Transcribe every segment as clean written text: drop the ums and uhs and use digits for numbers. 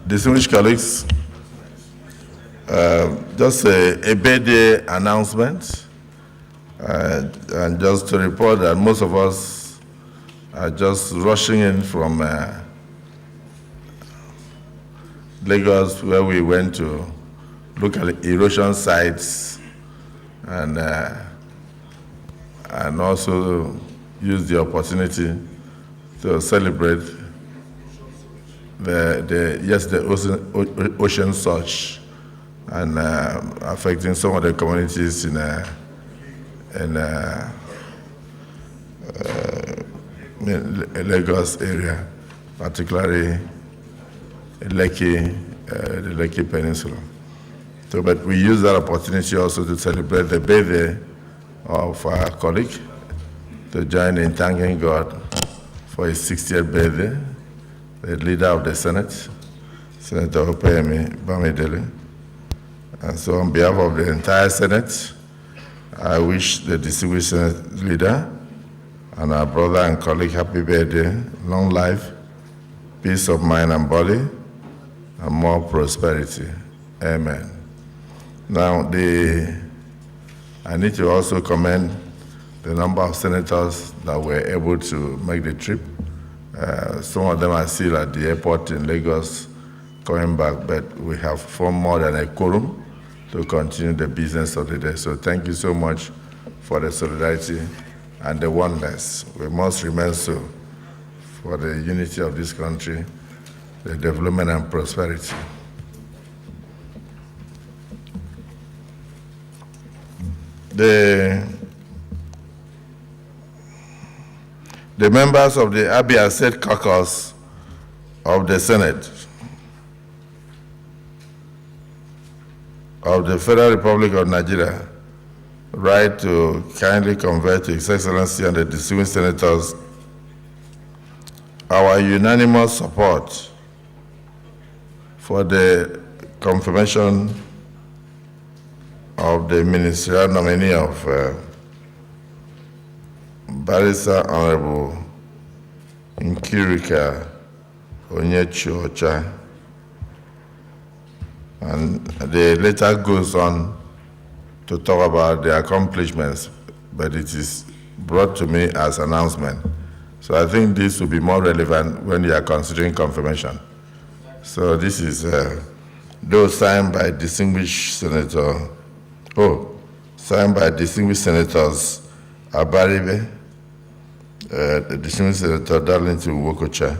Distinguished colleagues, just a birthday announcement, and just to report that most of us are just rushing in from Lagos, where we went to look at erosion sites and also use the opportunity to celebrate the ocean surge and affecting some of the communities in Lagos area, particularly Lekki, the Lekki Peninsula. So, but we use that opportunity also to celebrate the birthday of our colleague, to join in thanking God for his 60th birthday, the leader of the Senate, Senator Opeyemi Bamidele. And so on behalf of the entire Senate, I wish the distinguished Senate leader and our brother and colleague happy birthday, long life, peace of mind and body, and more prosperity. Amen. Now, I need to also commend the number of senators that were able to make the trip. Some of them are still at the airport in Lagos coming back, but we have formed more than a quorum to continue the business of the day. So thank you so much for the solidarity and the oneness. We must remain so for the unity of this country, the development and prosperity. The members of the Abia State Caucus of the Senate of the Federal Republic of Nigeria write to kindly convey to His Excellency and the distinguished senators our unanimous support for the confirmation of the ministerial nominee of Barrister Honorable Nkirika Onyechi-Ocha. And the letter goes on to talk about the accomplishments, but it is brought to me as an announcement. So I think this will be more relevant when you are considering confirmation. So this is, though signed by distinguished Senator, signed by distinguished Senators Abaribe, the distinguished Senator Darlington Wokocha.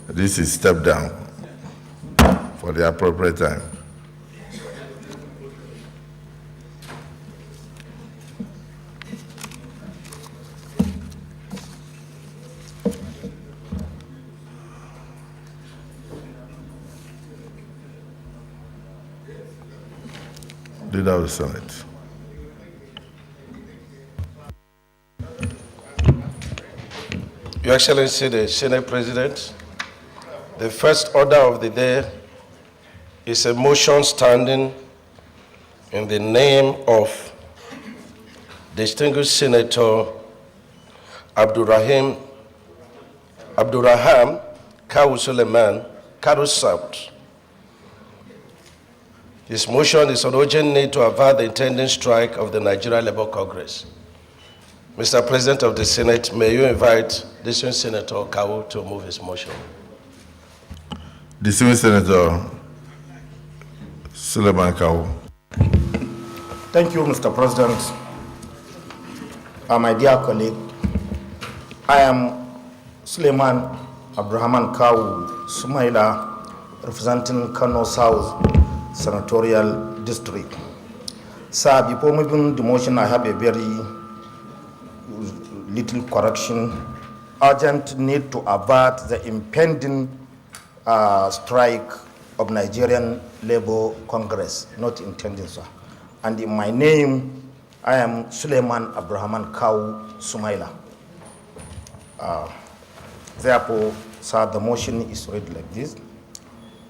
This is step down for the appropriate time. Leader of the Senate. Your Excellency, the Senate President, the first order of the day is a motion standing in the name of distinguished Senator Abdurraham Kawu Suleiman, Kano South. His motion is on urgent need to avert the intending strike of the Nigerian Labour Congress. Mr. President of the Senate, may you invite distinguished Senator Kawu to move his motion. Distinguished Senator Suleiman Kawu. Thank you, Mr. President. My dear colleague, I am Suleiman Abdurrahman Kawu Sumaila, representing Kano South Senatorial District. Sir, before moving the motion, I have a very little correction. Urgent need to avert the impending strike of Nigerian Labour Congress, not intending, sir. And in my name, I am Suleiman Abdurrahman Kawu Sumaila. Therefore, sir, the motion is read like this.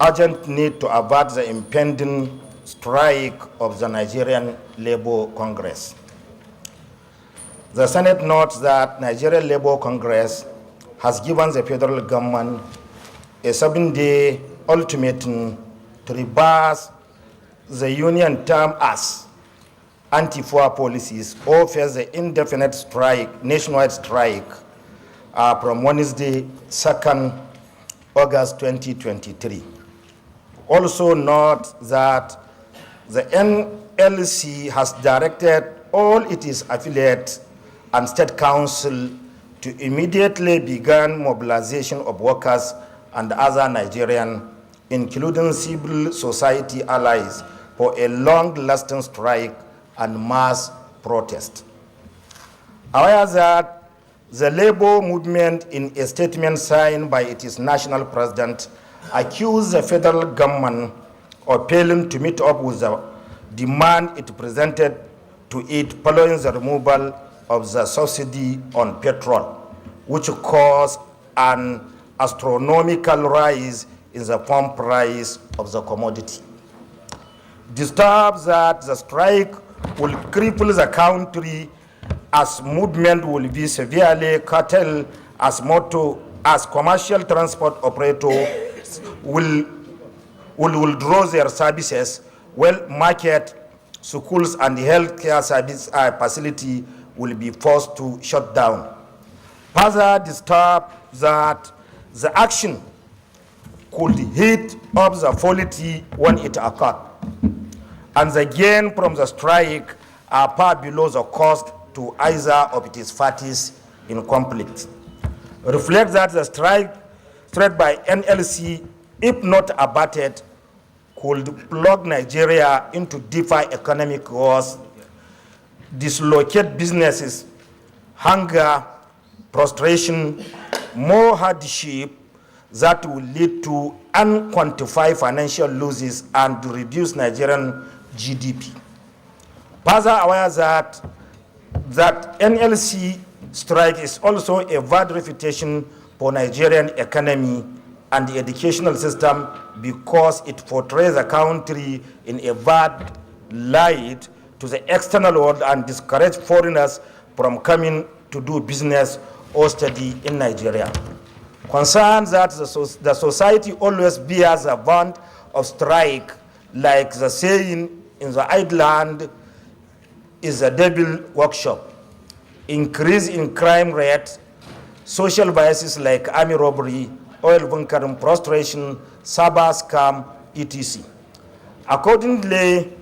Urgent need to avert the impending strike of the Nigerian Labour Congress. The Senate notes that Nigerian Labour Congress has given the federal government a 7-day ultimatum to reverse the union term as anti-war policies or face the indefinite strike, nationwide strike from Wednesday, 2nd August 2023. Also note that the NLC has directed all its affiliates and state council to immediately begin mobilization of workers and other Nigerians, including civil society allies, for a long-lasting strike and mass protest. Aware that the labor movement, in a statement signed by its national president, accused the federal government of failing to meet up with the demand it presented to it following the removal of the subsidy on petrol, which caused an astronomical rise in the pump price of the commodity. Disturbs that the strike will cripple the country as movement will be severely curtailed as commercial transport operators will withdraw their services, while market, schools, and healthcare service facility will be forced to shut down. Further disturbed that the action could hit up the quality when it occurred, and the gain from the strike are far below the cost to either of its parties in conflict. Reflect that the strike by NLC, if not abated, could plug Nigeria into deeper economic wars, dislocate businesses, hunger, prostration, more hardship that will lead to unquantified financial losses and to reduce Nigerian GDP. Further aware that NLC strike is also a bad reputation for Nigerian economy and the educational system because it portrays the country in a bad light to the external world and discourages foreigners from coming to do business or study in Nigeria. Concerns that the society always bears the brunt of strike, like the saying in the island is a devil workshop. Increase in crime rate, social biases like army robbery, oil bunkering, prostration, cyber scam, etc. Accordingly,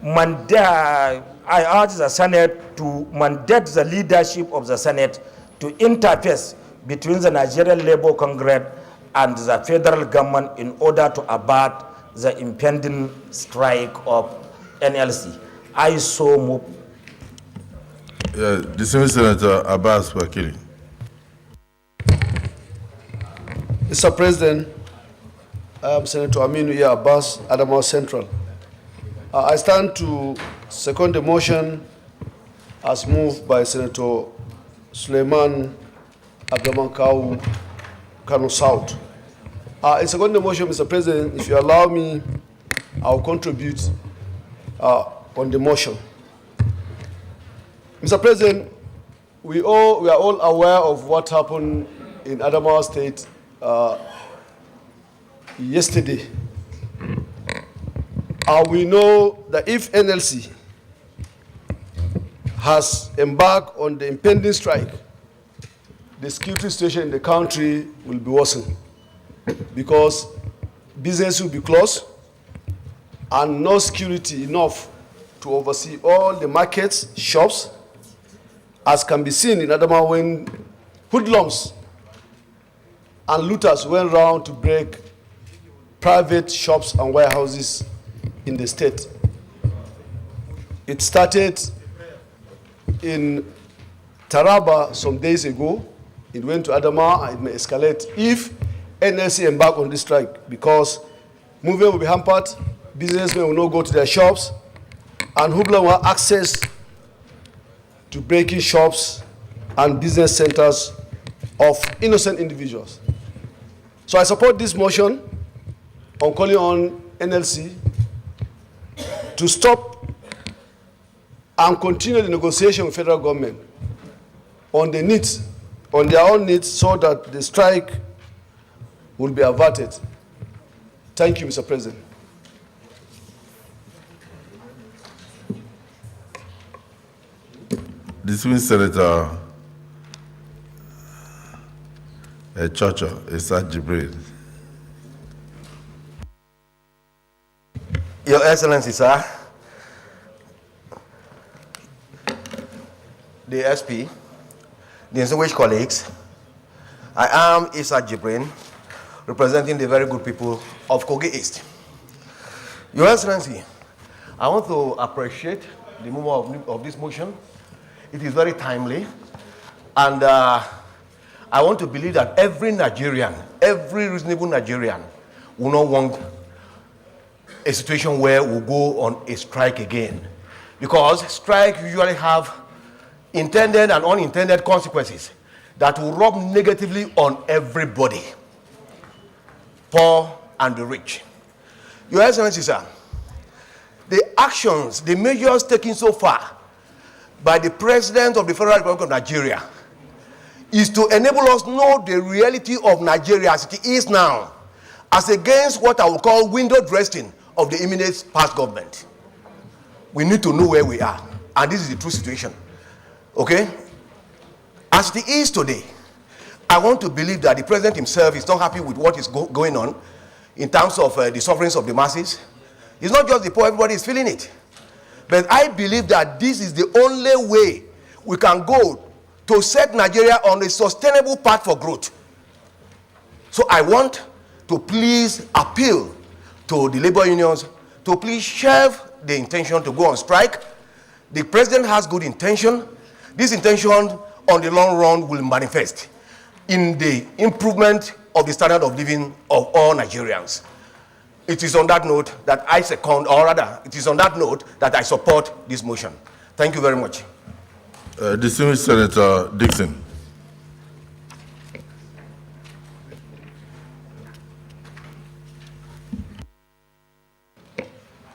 I urge the Senate to mandate the leadership of the Senate to interface between the Nigerian Labour Congress and the federal government in order to avert the impending strike of NLC. I so move. Distinguished Senator Abbas Wakili. Mr. President, I am Senator Aminu Abbas, Adamawa Central. I stand to second the motion as moved by Senator Suleiman Abdulmankau, Kano South. In second the motion, Mr. President, if you allow me, I'll contribute on the motion. Mr. President, we are all aware of what happened in Adamawa State yesterday. We know that if NLC has embarked on the impending strike, the security situation in the country will be worsened because business will be closed and no security enough to oversee all the markets, shops, as can be seen in Adamawa when hoodlums and looters went around to break private shops and warehouses in the state. It started in Taraba some days ago. It went to Adamawa and it may escalate if NLC embark on this strike because movement will be hampered, businessmen will not go to their shops, and hoodlums will have access to breaking shops and business centers of innocent individuals. So I support this motion on calling on NLC to stop and continue the negotiation with federal government on the needs, on their own needs, so that the strike will be averted. Thank you, Mr. President. Dismissed Senator Issa Jibril. Your Excellency, sir, the SP, the distinguished colleagues, I am Issa Jibril, representing the very good people of Kogi East. Your Excellency, I want to appreciate the movement of this motion. It is very timely, and I want to believe that every Nigerian, every reasonable Nigerian will not want a situation where we'll go on a strike again. Because strikes usually have intended and unintended consequences that will rub negatively on everybody, poor and the rich. Your Excellency, sir, the actions, the measures taken so far by the President of the Federal Republic of Nigeria is to enable us know the reality of Nigeria as it is now, as against what I would call window dressing of the immediate past government. We need to know where we are, and this is the true situation. Okay? As it is today, I want to believe that the president himself is not happy with what is going on in terms of the sufferings of the masses. It's not just the poor, everybody is feeling it. But I believe that this is the only way we can go to set Nigeria on a sustainable path for growth. So I want to please appeal to the labor unions to please shelve the intention to go on strike. The president has good intention. This intention on the long run will manifest in the improvement of the standard of living of all Nigerians. It is on that note that I second, or rather, it is on that note that I support this motion. Thank you very much. Distinguished Senator Dixon.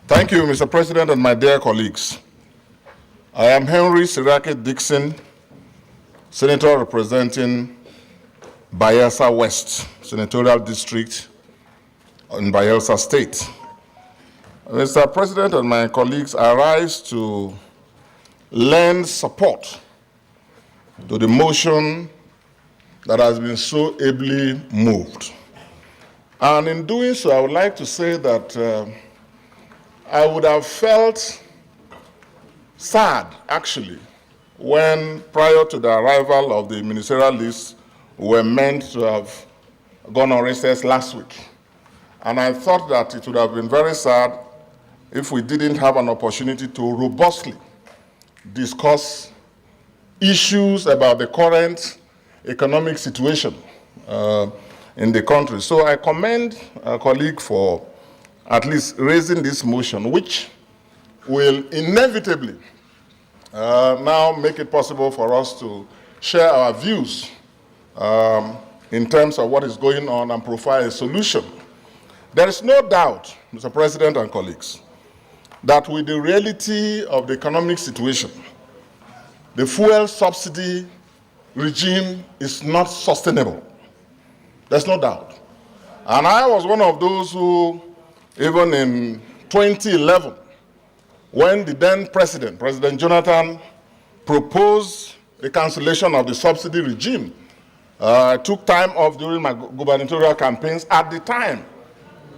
Thank you, Mr. President and my dear colleagues. I am Henry Sirake Dixon, Senator representing Bayelsa West Senatorial District in Bayelsa State. Mr. President and my colleagues, I rise to lend support to the motion that has been so ably moved. And in doing so, I would like to say that I would have felt sad, actually, when prior to the arrival of the ministerial list, we were meant to have gone on recess last week. And I thought that it would have been very sad if we didn't have an opportunity to robustly discuss issues about the current economic situation in the country. So I commend a colleague for at least raising this motion, which will inevitably now make it possible for us to share our views in terms of what is going on and provide a solution. There is no doubt, Mr. President and colleagues, that with the reality of the economic situation, the fuel subsidy regime is not sustainable. There's no doubt. And I was one of those who, even in 2011, when the then president, President Jonathan, proposed the cancellation of the subsidy regime, I took time off during my gubernatorial campaigns at the time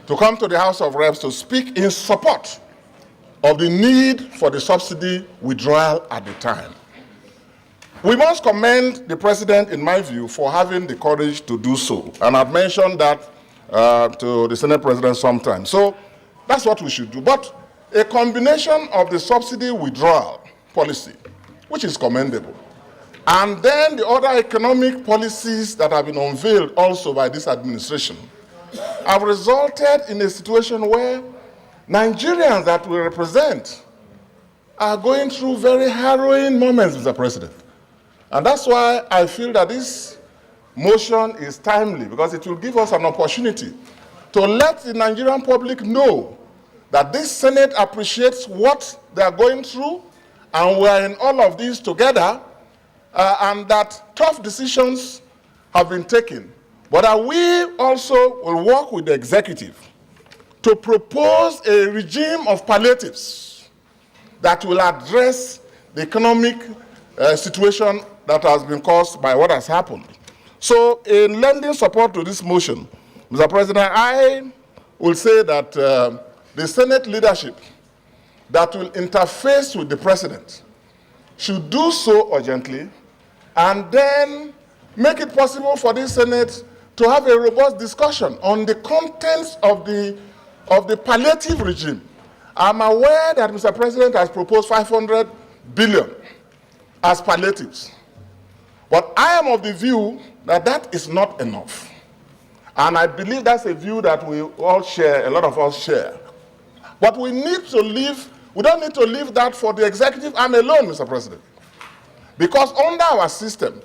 to come to the House of Reps to speak in support of the need for the subsidy withdrawal at the time. We must commend the president, in my view, for having the courage to do so. And I've mentioned that to the Senate President sometime. So that's what we should do. But a combination of the subsidy withdrawal policy, which is commendable, and then the other economic policies that have been unveiled also by this administration, have resulted in a situation where Nigerians that we represent are going through very harrowing moments, Mr. President. And that's why I feel that this motion is timely, because it will give us an opportunity to let the Nigerian public know that this Senate appreciates what they are going through, and we are in all of this together, and that tough decisions have been taken. But that we also will work with the executive to propose a regime of palliatives that will address the economic situation that has been caused by what has happened. So in lending support to this motion, Mr. President, I will say that the Senate leadership that will interface with the President should do so urgently, and then make it possible for the Senate to have a robust discussion on the contents of the palliative regime. I'm aware that Mr. President has proposed 500 billion as palliatives. But I am of the view that that is not enough. And I believe that's a view that we all share, a lot of us share. But we need to leave, we don't need to leave that for the executive arm alone, Mr. President. Because under our system,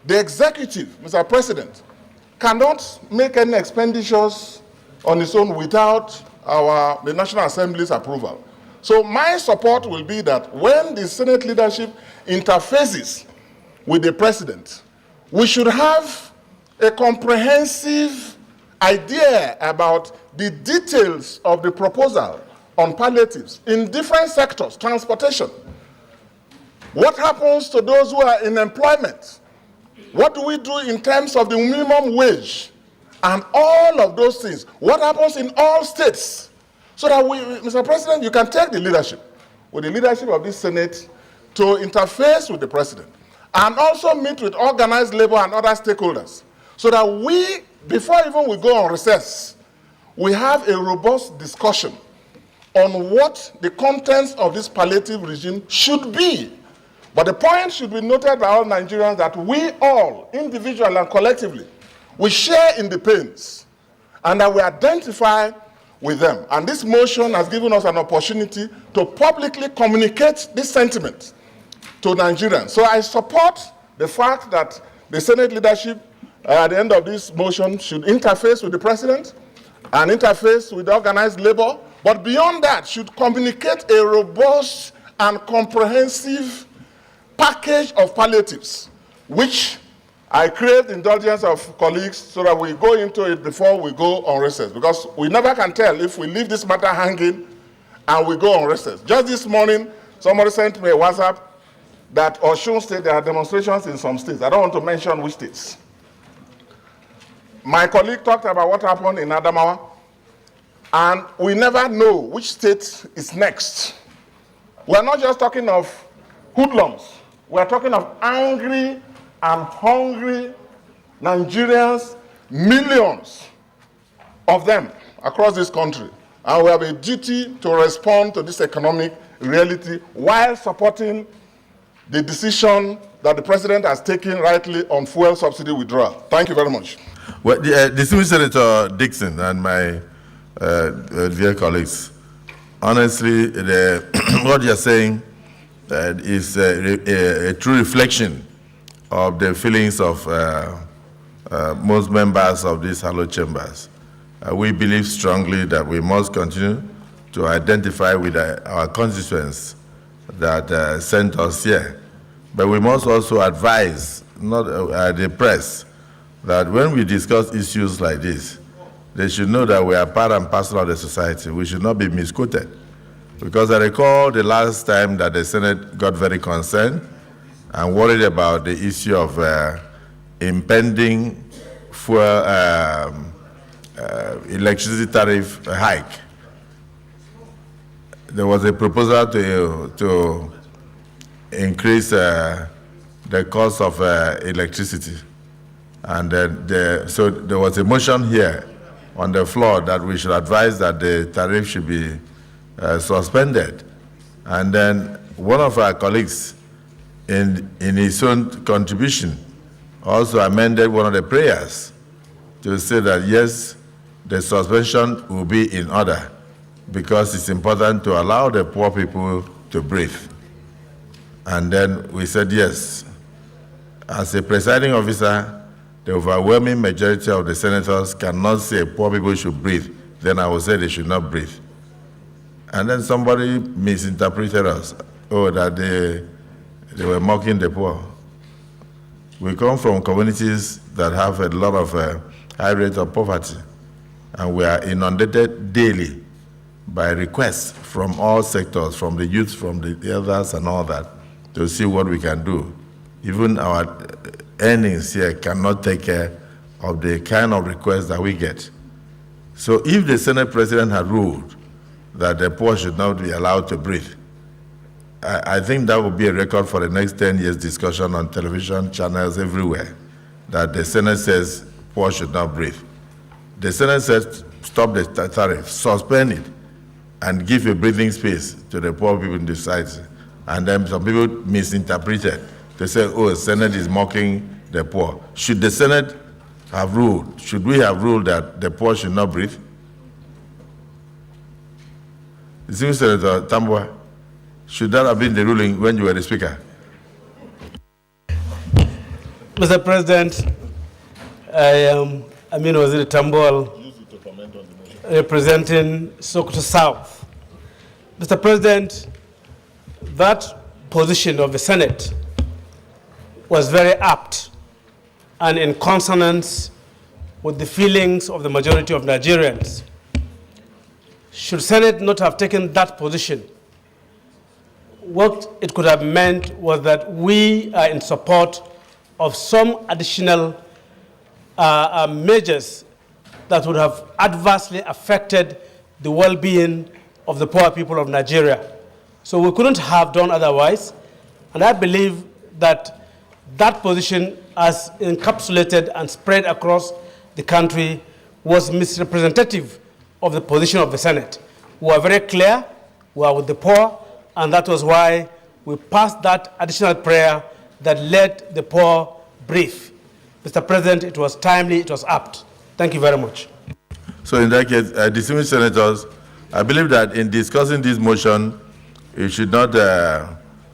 the executive, Mr. President, cannot make any expenditures on its own without the National Assembly's approval. So my support will be that when the Senate leadership interfaces with the President, we should have a comprehensive idea about the details of the proposal on palliatives in different sectors, transportation. What happens to those who are in employment? What do we do in terms of the minimum wage? And all of those things. What happens in all states? So that we, Mr. President, you can take the leadership, with the leadership of this Senate, to interface with the President. And also meet with organized labor and other stakeholders. So that we, before even we go on recess, we have a robust discussion on what the contents of this palliative regime should be. But the point should be noted by all Nigerians that we all, individually and collectively, we share in the pains and that we identify with them. And this motion has given us an opportunity to publicly communicate this sentiment to Nigerians. So I support the fact that the Senate leadership at the end of this motion should interface with the President and interface with organized labor, but beyond that should communicate a robust and comprehensive package of palliatives, which I crave the indulgence of colleagues so that we go into it before we go on recess, because we never can tell if we leave this matter hanging and we go on recess. Just this morning, somebody sent me a WhatsApp that Osun State, there are demonstrations in some states. I don't want to mention which states. My colleague talked about what happened in Adamawa, and we never know which state is next. We're not just talking of hoodlums. We're talking of angry and hungry Nigerians, millions of them across this country. And we have a duty to respond to this economic reality while supporting the decision that the President has taken rightly on fuel subsidy withdrawal. Thank you very much. Well, distinguished Senator Dixon and my dear colleagues, honestly, what you're saying is a true reflection of the feelings of most members of these hallowed chambers. We believe strongly that we must continue to identify with our constituents that sent us here. But we must also advise the press that when we discuss issues like this, they should know that we are part and parcel of the society. We should not be misquoted. Because I recall the last time that the Senate got very concerned and worried about the issue of impending fuel electricity tariff hike. There was a proposal to increase the cost of electricity. And so there was a motion here on the floor that we should advise that the tariff should be suspended. And then one of our colleagues in his own contribution also amended one of the prayers to say that yes, the suspension will be in order because it's important to allow the poor people to breathe. And then we said yes. As a presiding officer, the overwhelming majority of the senators cannot say poor people should breathe. Then I will say they should not breathe. And then somebody misinterpreted us. Oh, that they were mocking the poor. We come from communities that have a lot of high rate of poverty, and we are inundated daily by request from all sectors, from the youth, from the elders and all that, to see what we can do. Even our earnings here cannot take care of the kind of requests that we get. So if the Senate President had ruled that the poor should not be allowed to breathe, I think that would be a record for the next 10 years discussion on television channels everywhere, that the Senate says poor should not breathe. The Senate says stop the tariff, suspend it, and give a breathing space to the poor people in the society. And then some people misinterpret it. They say, oh, the Senate is mocking the poor. Should the Senate have ruled, should we have ruled that the poor should not breathe? Senator Tambua, should that have been the ruling when you were the Speaker? Mr. President, I am Amin Waziri Tambol, representing Sokoto South. Mr. President, that position of the Senate was very apt and in consonance with the feelings of the majority of Nigerians. Should Senate not have taken that position, what it could have meant was that we are in support of some additional measures that would have adversely affected the well-being of the poor people of Nigeria. So we couldn't have done otherwise, and I believe that that position, as encapsulated and spread across the country, was misrepresentative of the position of the Senate. We were very clear, we are with the poor, and that was why we passed that additional prayer that let the poor breathe. Mr. President, it was timely, it was apt. Thank you very much. So in that case, distinguished senators, I believe that in discussing this motion, you should not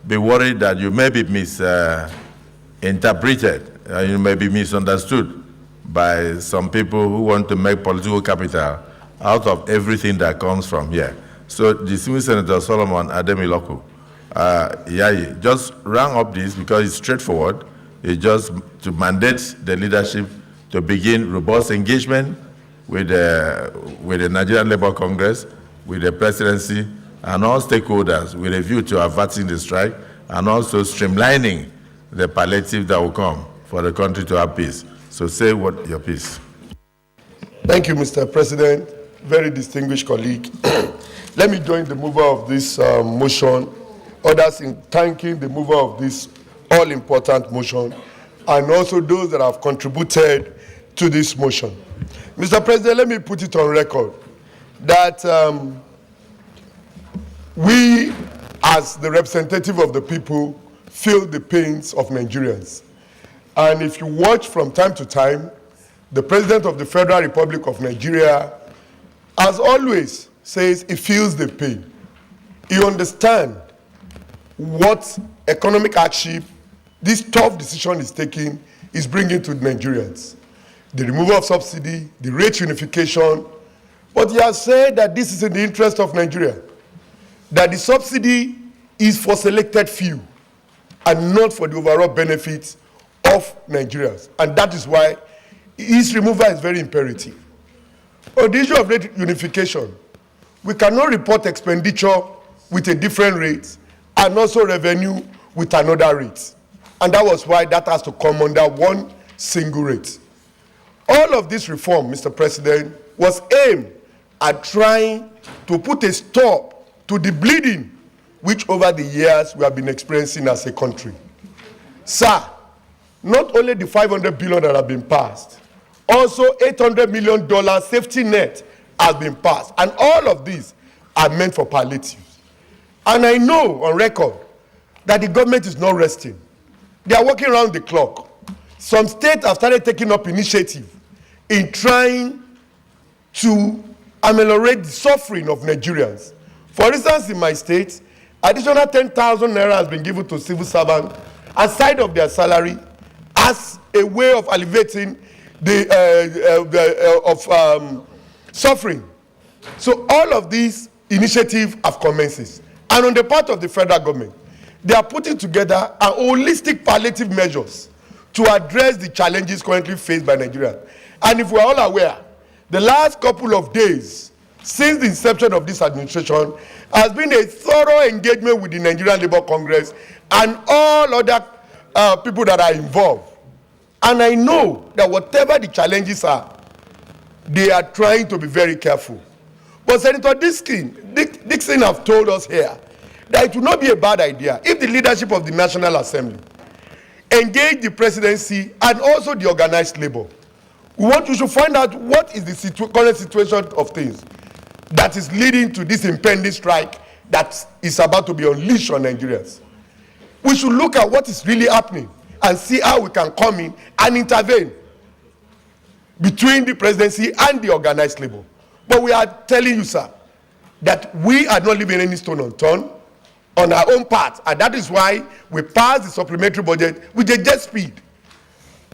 be worried that you may be misinterpreted, you may be misunderstood by some people who want to make political capital out of everything that comes from here. So distinguished Senator Solomon Ademiloku, Yayi, just round up this because it's straightforward. It's just to mandate the leadership to begin robust engagement with the Nigerian Labour Congress, with the presidency, and all stakeholders with a view to averting the strike and also streamlining the palliative that will come for the country to have peace. So say what your piece. Thank you, Mr. President. Very distinguished colleague. Let me join the mover of this motion, others in thanking the mover of this all-important motion, and also those that have contributed to this motion. Mr. President, let me put it on record that we, as the representative of the people, feel the pains of Nigerians. And if you watch from time to time, the President of the Federal Republic of Nigeria, as always, says he feels the pain. He understands what economic hardship this tough decision is taking is bringing to Nigerians. The removal of subsidy, the rate unification, but he has said that this is in the interest of Nigeria, that the subsidy is for selected few and not for the overall benefits of Nigerians. And that is why its removal is very imperative. On the issue of rate unification, we cannot report expenditure with a different rate and also revenue with another rate. And that was why that has to come under one single rate. All of this reform, Mr. President, was aimed at trying to put a stop to the bleeding which over the years we have been experiencing as a country. Sir, not only the $500 billion that have been passed, also $800 million safety net has been passed. And all of these are meant for palliatives. And I know on record that the government is not resting. They are working around the clock. Some states have started taking up initiative in trying to ameliorate the suffering of Nigerians. For instance, in my state, additional 10,000 naira has been given to civil servants aside of their salary as a way of alleviating the suffering. So all of these initiatives have commenced. And on the part of the federal government, they are putting together a holistic palliative measures to address the challenges currently faced by Nigeria. And if we are all aware, the last couple of days since the inception of this administration has been a thorough engagement with the Nigerian Labour Congress and all other people that are involved. And I know that whatever the challenges are, they are trying to be very careful. But Senator Dixon have told us here that it would not be a bad idea if the leadership of the National Assembly engage the presidency and also the organized labor. We should find out what is the current situation of things that is leading to this impending strike that is about to be unleashed on Nigerians. We should look at what is really happening and see how we can come in and intervene between the presidency and the organized labor. But we are telling you, sir, that we are not leaving any stone unturned on our own part, and that is why we passed the supplementary budget with a jet speed.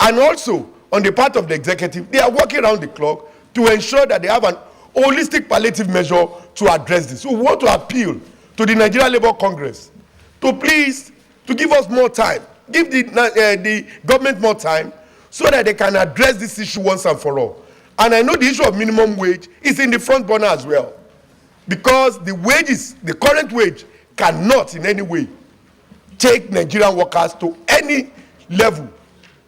And also, on the part of the executive, they are working around the clock to ensure that they have an holistic palliative measure to address this. So we want to appeal to the Nigerian Labour Congress to please to give us more time, give the government more time so that they can address this issue once and for all. And I know the issue of minimum wage is in the front burner as well, because the wages, the current wage, cannot in any way take Nigerian workers to any level,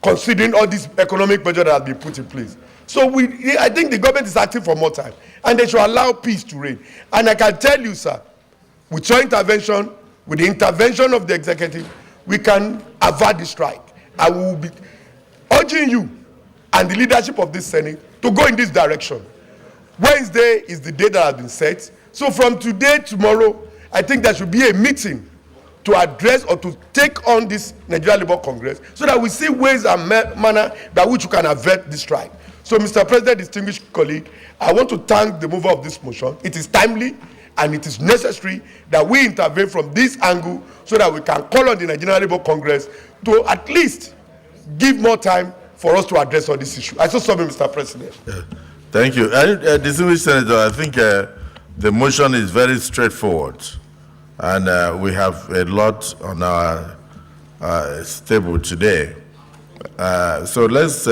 considering all this economic measure that has been put in place. So I think the government is asking for more time, and they should allow peace to reign. And I can tell you, sir, with your intervention, with the intervention of the executive, we can avert the strike. I will be urging you and the leadership of this Senate to go in this direction. Wednesday is the day that has been set. So from today, tomorrow, I think there should be a meeting to address or to take on this Nigerian Labour Congress so that we see ways and manner by which we can avert this strike. So, Mr. President, distinguished colleague, I want to thank the mover of this motion. It is timely and it is necessary that we intervene from this angle so that we can call on the Nigerian Labour Congress to at least give more time for us to address all this issue. I so submit, Mr. President. Yeah. Thank you. Distinguished Senator, I think the motion is very straightforward, and we have a lot on our table today. So let's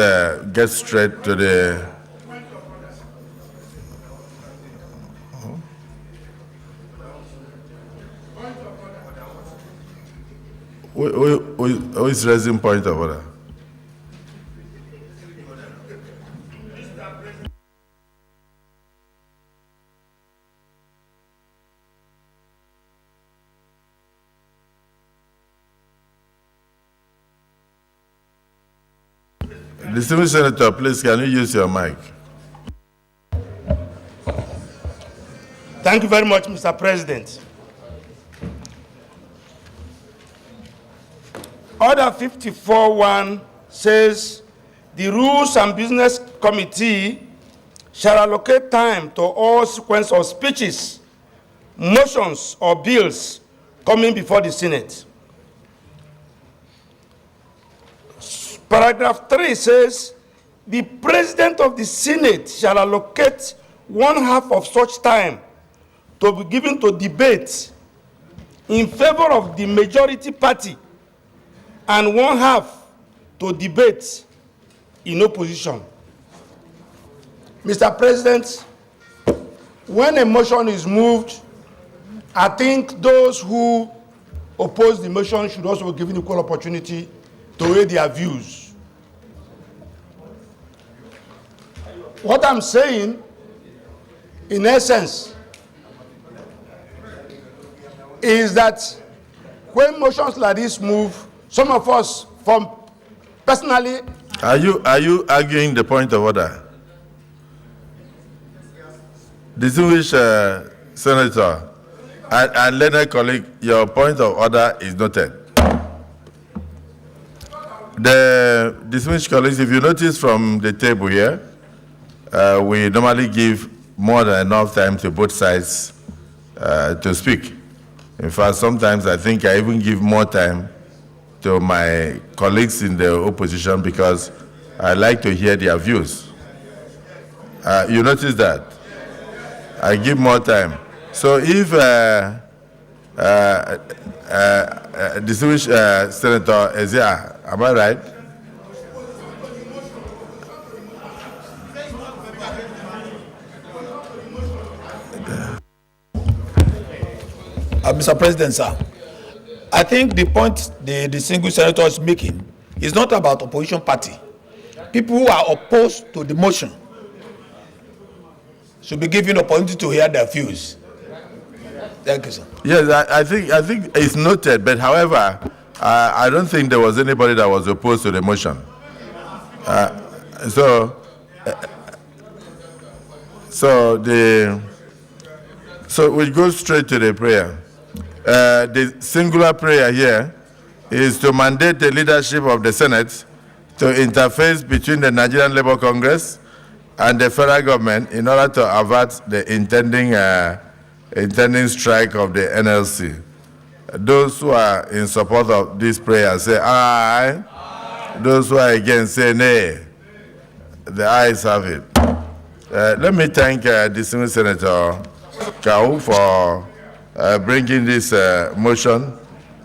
get straight to the. Who is raising point of order? Distinguished Senator, please, can you use your mic? Thank you very much, Mr. President. Order 54.1 says, the Rules and Business Committee shall allocate time to all sequence of speeches, motions, or bills coming before the Senate. Paragraph 3 says, the President of the Senate shall allocate 1/2 of such time to be given to debate in favor of the majority party and 1/2 to debate in opposition. Mr. President, when a motion is moved, I think those who oppose the motion should also be given equal opportunity to aid their views. What I'm saying, in essence, is that when motions like this move, some of us, from personally. Are you arguing the point of order? Distinguished Senator and learned colleague, your point of order is noted. The distinguished colleagues, if you notice from the table here, we normally give more than enough time to both sides to speak. In fact, sometimes I think I even give more time to my colleagues in the opposition because I like to hear their views. You notice that? I give more time. So if distinguished Senator Ezia, am I right? Mr. President, sir, I think the point the distinguished senator is making is not about opposition party. People who are opposed to the motion should be given opportunity to hear their views. Thank you, sir. Yes, I think it's noted, but however, I don't think there was anybody that was opposed to the motion. So we go straight to the prayer. The singular prayer here is to mandate the leadership of the Senate to interface between the Nigerian Labour Congress and the federal government in order to avert the intending strike of the NLC. Those who are in support of this prayer say aye. Aye. Those who are against say nay. The ayes have it. Let me thank distinguished Senator Kau for bringing this motion,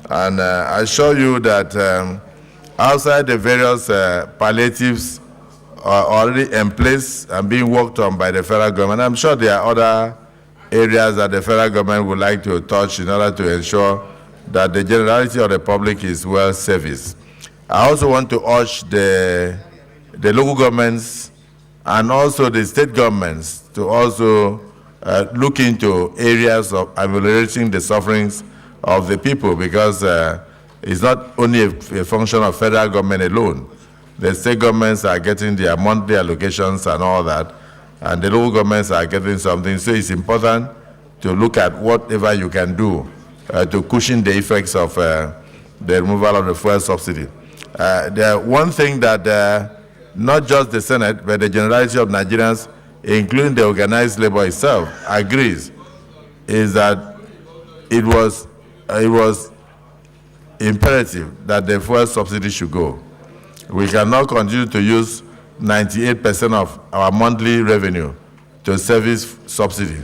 and I assure you that outside the various palliatives are already in place and being worked on by the federal government, I'm sure there are other areas that the federal government would like to touch in order to ensure that the generality of the public is well serviced. I also want to urge the local governments and also the state governments to also look into areas of ameliorating the sufferings of the people, because it's not only a function of federal government alone. The state governments are getting their monthly allocations and all that, and the local governments are getting something. So it's important to look at whatever you can do to cushion the effects of the removal of the fuel subsidy. One thing that not just the Senate, but the generality of Nigerians, including the organized labor itself, agrees, is that it was imperative that the fuel subsidy should go. We cannot continue to use 98% of our monthly revenue to service subsidy.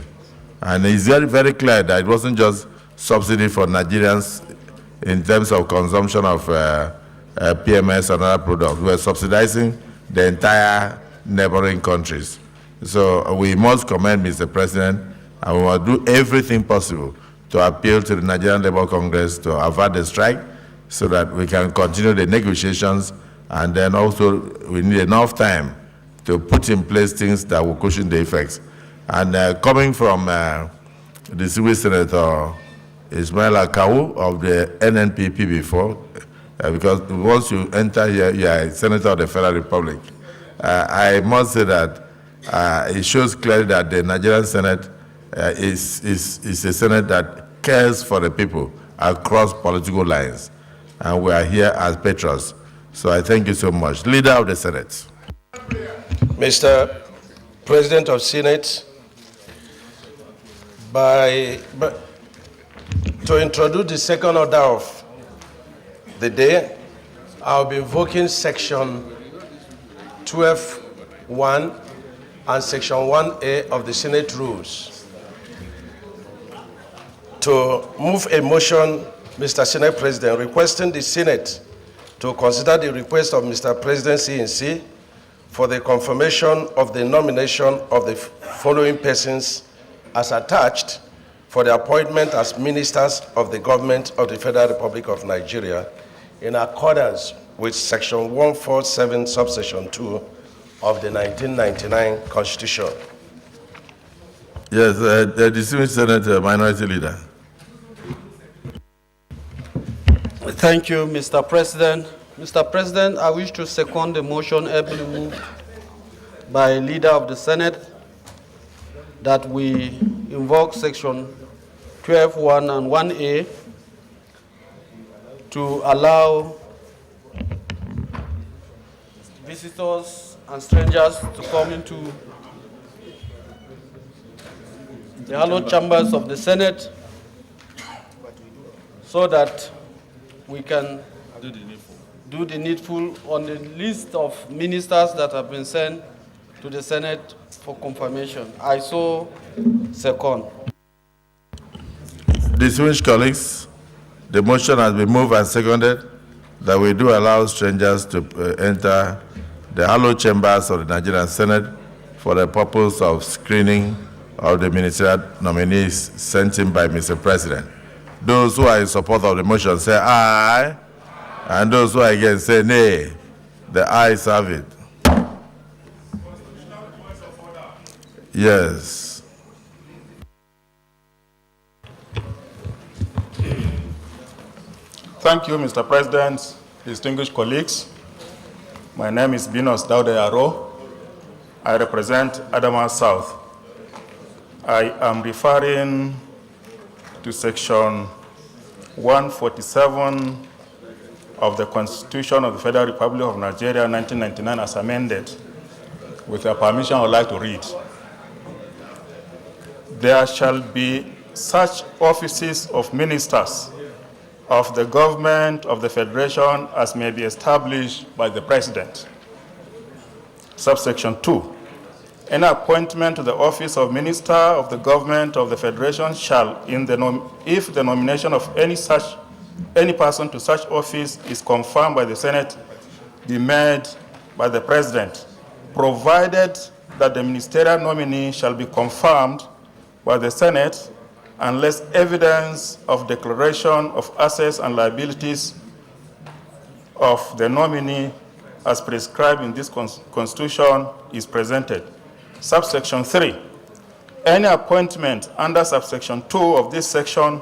And it's very, very clear that it wasn't just subsidy for Nigerians in terms of consumption of PMS and other products. We're subsidizing the entire neighboring countries. So we must commend Mr. President, and we must do everything possible to appeal to the Nigerian Labour Congress to avert the strike so that we can continue the negotiations, and then also we need enough time to put in place things that will cushion the effects. And coming from the distinguished Senator Ismail Akau of the NNPP before, because once you enter here, you are a Senator of the Federal Republic. I must say that it shows clearly that the Nigerian Senate is a Senate that cares for the people across political lines. And we are here as patrons. So I thank you so much. Leader of the Senate. Mr. President of Senate, to introduce the second order of the day, I'll be invoking section 12(1) and section 1A of the Senate rules to move a motion, Mr. Senate President, requesting the Senate to consider the request of Mr. President CNC for the confirmation of the nomination of the following persons as attached for the appointment as ministers of the government of the Federal Republic of Nigeria in accordance with section 147 subsection 2 of the 1999 Constitution. Yes, the distinguished Senator, Minority Leader. Thank you, Mr. President. Mr. President, I wish to second the motion ably moved by Leader of the Senate that we invoke section 12(1) and 1A to allow visitors and strangers to come into the hallowed chambers of the Senate so that we can do the needful on the list of ministers that have been sent to the Senate for confirmation. I so second. Distinguished colleagues, the motion has been moved and seconded that we do allow strangers to enter the hallowed chambers of the Nigerian Senate for the purpose of screening of the ministerial nominees sent in by Mr. President. Those who are in support of the motion say aye, and those who are against say nay. The ayes have it. Yes. Thank you, Mr. President, distinguished colleagues. My name is Binos Daude Aro. I represent Adamawa South. I am referring to section 147 of the Constitution of the Federal Republic of Nigeria, 1999, as amended. With your permission, I would like to read. There shall be such offices of ministers of the government of the Federation as may be established by the President. Subsection 2. Any appointment to the office of Minister of the Government of the Federation shall, if the nomination of any person to such office is confirmed by the Senate, be made by the President, provided that the ministerial nominee shall be confirmed by the Senate unless evidence of declaration of assets and liabilities of the nominee as prescribed in this Constitution is presented. Subsection 3. Any appointment under subsection 2 of this section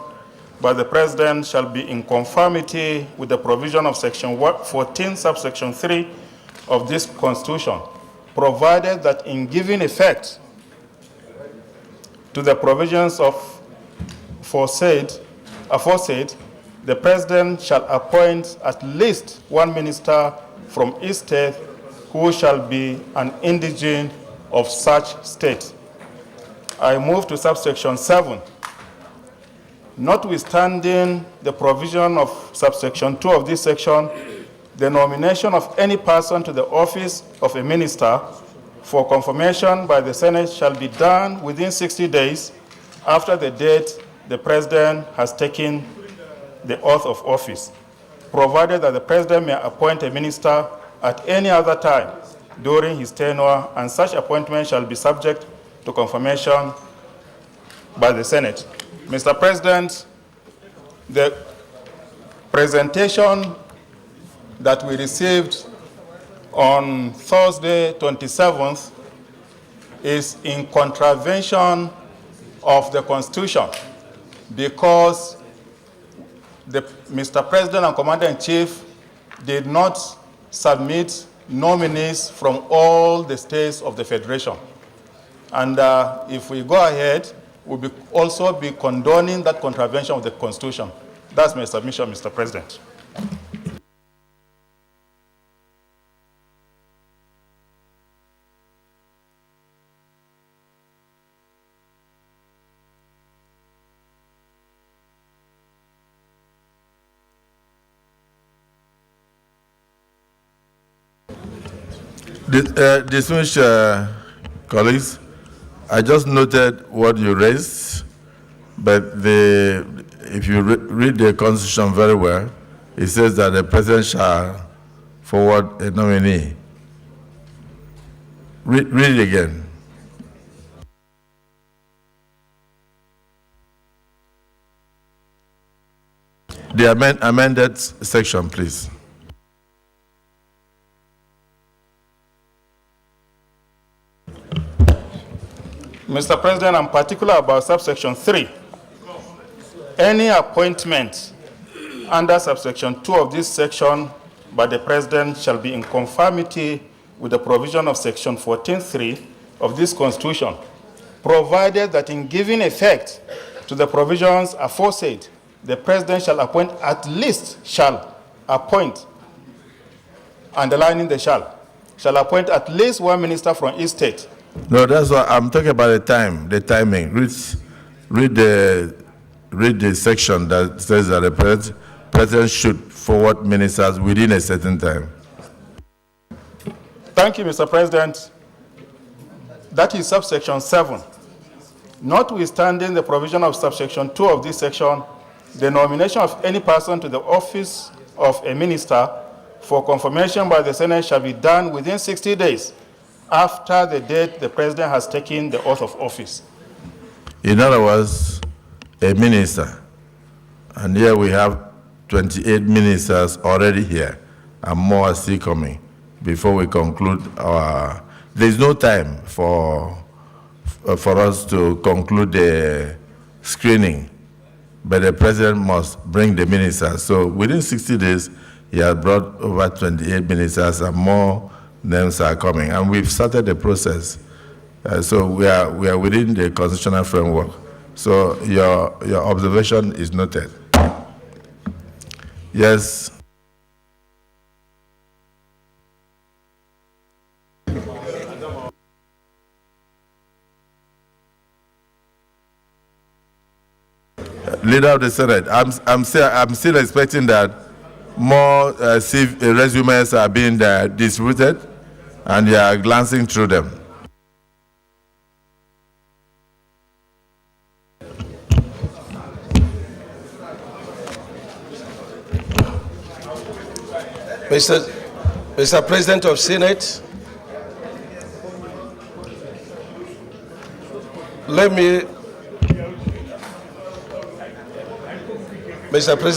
by the President shall be in conformity with the provision of section 14, subsection 3 of this Constitution, provided that in giving effect to the provisions of aforesaid, the President shall appoint at least one minister from each state who shall be an indigene of such state. I move to subsection 7. Notwithstanding the provision of subsection 2 of this section, the nomination of any person to the office of a minister for confirmation by the Senate shall be done within 60 days after the date the President has taken the oath of office, provided that the President may appoint a minister at any other time during his tenure, and such appointment shall be subject to confirmation by the Senate. Mr. President, the presentation that we received on Thursday, 27th, is in contravention of the Constitution because Mr. President and Commander-in-Chief did not submit nominees from all the states of the Federation. And if we go ahead, we'll also be condoning that contravention of the Constitution. That's my submission, Mr. President. Distinguished colleagues, I just noted what you raised, but if you read the Constitution very well, it says that the President shall forward a nominee. Read it again. The amended section, please. Mr. President, I'm particular about subsection 3. Any appointment under subsection 2 of this section by the President shall be in conformity with the provision of section 14.3 of this Constitution, provided that in giving effect to the provisions aforesaid, the President shall appoint underlining the shall appoint at least one minister from each state. No, that's what I'm talking about. The timing. Read the section that says that the President should forward ministers within a certain time. Thank you, Mr. President. That is subsection 7. Notwithstanding the provision of subsection 2 of this section, the nomination of any person to the office of a minister for confirmation by the Senate shall be done within 60 days after the date the President has taken the oath of office. In other words, a minister And here we have 28 ministers already here, and more are still coming before we conclude our. There's no time for us to conclude the screening, but the president must bring the ministers. So within 60 days, he has brought over 28 ministers, and more names are coming. And we've started the process. So we are within the constitutional framework. So your observation is noted. Yes. Leader of the Senate, I'm still expecting that more resumes are being distributed, and you are glancing through them. Mr. President of Senate, let me, Mr. President.